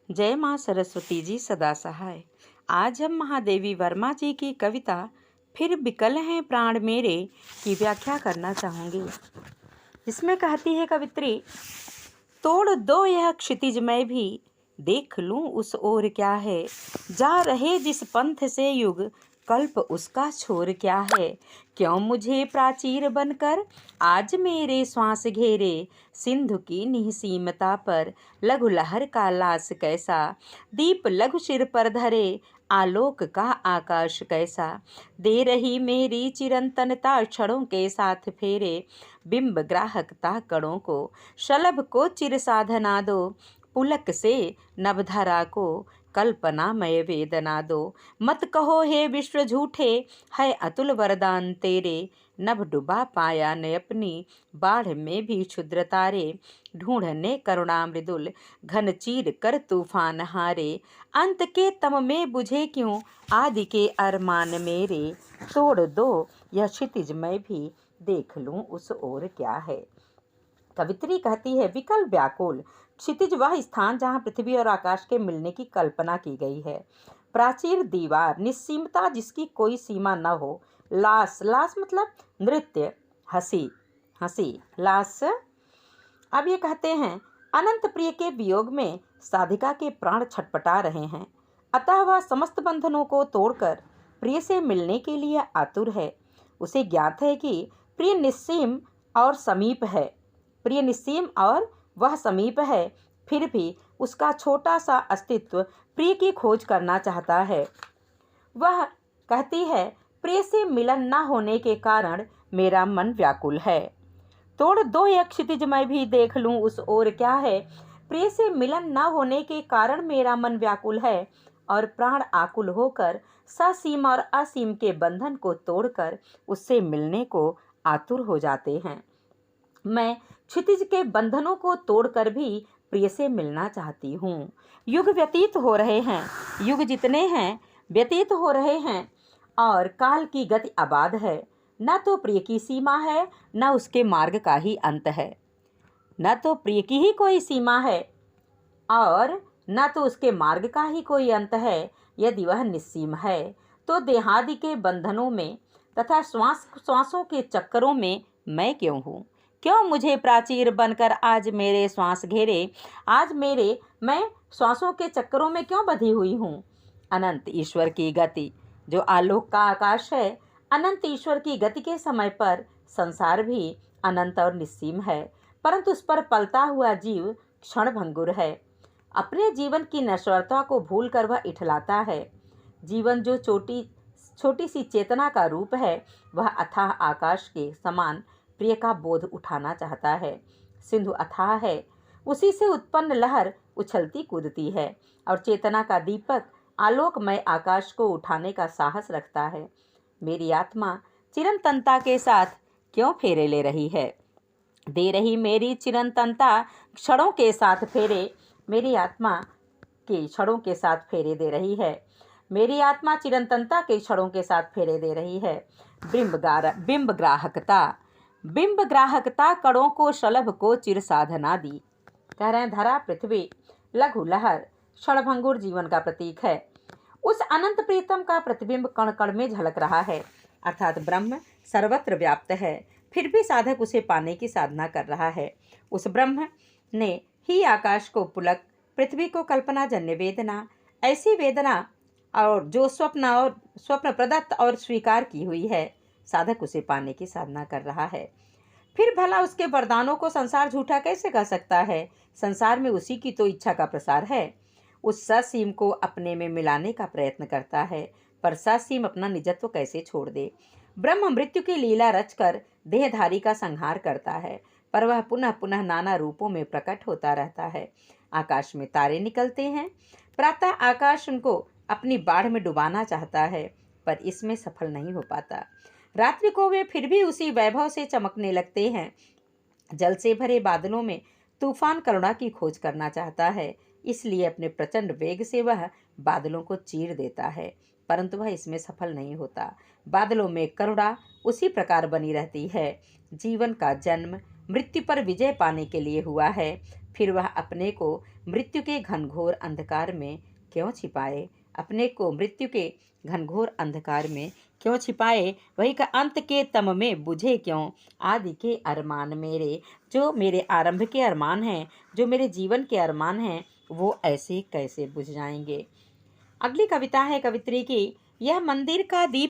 जय माँ सरस्वती जी सदा सहाय। आज हम महादेवी वर्मा जी की कविता फिर विकल हैं प्राण मेरे की व्याख्या करना चाहूँगी। इसमें कहती है कवित्री, तोड़ दो यह क्षितिज मैं भी देख लूं उस ओर क्या है, जा रहे जिस पंथ से युग कल्प उसका छोर क्या है। क्यों मुझे प्राचीर बनकर आज मेरे श्वास घेरे, सिंधु की निःसीमता पर लघु लहर का लास कैसा, दीप लघु सिर पर धरे आलोक का आकाश कैसा। दे रही मेरी चिरंतनता क्षणों के साथ फेरे, बिंब ग्राहकता कणों को शलभ को चिर साधना दो, पुलक से नभधरा को कल्पनामय वेदना दो। मत कहो हे विश्व झूठे है अतुल वरदान तेरे, नभ डुबा पाया ने अपनी बाढ़ में भी क्षुद्र तारे। ढूंढने करुणा मृदुल घन चीर कर तूफान हारे, अंत के तम में बुझे क्यों आदि के अरमान मेरे। तोड़ दो यह क्षितिज मैं भी देख लूं उस ओर क्या है। कवित्री कहती है, विकल व्याकुल क्षितिज वह स्थान जहाँ पृथ्वी और आकाश के मिलने की कल्पना की गई है। प्राचीर दीवार, निस्सीमता जिसकी कोई सीमा न हो। लास, लास मतलब नृत्य, हंसी, हंसी लास। अब ये कहते हैं, अनंत प्रिय के वियोग में साधिका के प्राण छटपटा रहे हैं, अतः वह समस्त बंधनों को तोड़कर प्रिय से मिलने के लिए आतुर है। उसे ज्ञात है कि प्रिय निस्सीम और समीप है, प्रिय निस्सीम और वह समीप है, फिर भी उसका छोटा सा अस्तित्व प्रिय की खोज करना चाहता है। वह कहती है, प्रिय से मिलन न होने के कारण मेरा मन व्याकुल है। तोड़ दो यह क्षितिज मैं भी देख लूं उस ओर क्या है। प्रिय से मिलन न होने के कारण मेरा मन व्याकुल है और प्राण आकुल होकर ससीम और असीम के बंधन को तोड़कर उससे मिलने को आतुर हो जाते हैं। मैं क्षितिज के बंधनों को तोड़कर भी प्रिय से मिलना चाहती हूँ। युग व्यतीत हो रहे हैं, युग जितने हैं व्यतीत हो रहे हैं और काल की गति आबाद है। न तो प्रिय की सीमा है, न उसके मार्ग का ही अंत है। न तो प्रिय की ही कोई सीमा है और न तो उसके मार्ग का ही कोई अंत है। यदि वह निस्सीम है तो देहादि के बंधनों में तथा श्वासों के चक्करों में मैं क्यों हूँ। क्यों मुझे प्राचीर बनकर आज मेरे श्वास घेरे, आज मैं श्वासों के चक्करों में क्यों बंधी हुई हूँ। अनंत ईश्वर की गति जो आलोक का आकाश है, अनंत ईश्वर की गति के समय पर संसार भी अनंत और निस्सीम है, परंतु उस पर पलता हुआ जीव क्षणभंगुर है। अपने जीवन की नश्वरता को भूलकर वह इठलाता है। जीवन जो छोटी सी चेतना का रूप है, वह अथाह आकाश के समान प्रिय का बोध उठाना चाहता है। सिंधु अथाह है, उसी से उत्पन्न लहर उछलती कूदती है और चेतना का दीपक आलोकमय आकाश को उठाने का साहस रखता है। मेरी आत्मा चिरंतनता के साथ क्यों फेरे ले रही है। दे रही मेरी चिरंतनता क्षणों के साथ फेरे, मेरी आत्मा के क्षणों के साथ फेरे दे रही है। मेरी आत्मा चिरंतनता के क्षणों के साथ फेरे दे रही है। बिंब ग्राहकता कणों को शलभ को चिर साधना दी। कह रहे हैं, धरा पृथ्वी लघु लहर क्षणभंगुर जीवन का प्रतीक है। उस अनंत प्रीतम का प्रतिबिंब कण कण में झलक रहा है, अर्थात ब्रह्म सर्वत्र व्याप्त है, फिर भी साधक उसे पाने की साधना कर रहा है। उस ब्रह्म ने ही आकाश को पुलक, पृथ्वी को कल्पना जन्य वेदना, ऐसी वेदना और जो स्वप्न प्रदत्त और स्वीकार की हुई है, साधक उसे पाने की साधना कर रहा है। फिर भला उसके वरदानों को संसार झूठा कैसे कह सकता है। संसार में उसी की तो इच्छा का प्रसार है। उस ससीम को अपने में मिलाने का प्रयत्न करता है, पर ससीम अपना निजत्व कैसे छोड़ दे। ब्रह्म मृत्यु की लीला रचकर देहधारी का संहार करता है, पर वह पुनः पुनः नाना रूपों में प्रकट होता रहता है। आकाश में तारे निकलते हैं, प्रातः आकाश उनको अपनी बाढ़ में डुबाना चाहता है, पर इसमें सफल नहीं हो पाता। रात्रि को वे फिर भी उसी वैभव से चमकने लगते हैं। जल से भरे बादलों में तूफान करुणा की खोज करना चाहता है, इसलिए अपने प्रचंड वेग से वह बादलों को चीर देता है, परंतु वह इसमें सफल नहीं होता। बादलों में करुणा उसी प्रकार बनी रहती है। जीवन का जन्म मृत्यु पर विजय पाने के लिए हुआ है, फिर वह अपने को मृत्यु के घनघोर अंधकार में क्यों छिपाए, अपने को मृत्यु के घनघोर अंधकार में क्यों छिपाए, वही का अंत के तम में बुझे क्यों आदि के अरमान मेरे। जो मेरे आरंभ के अरमान हैं, जो मेरे जीवन के अरमान हैं, वो ऐसे कैसे बुझ जाएंगे। अगली कविता है कवित्री की, यह मंदिर का दीप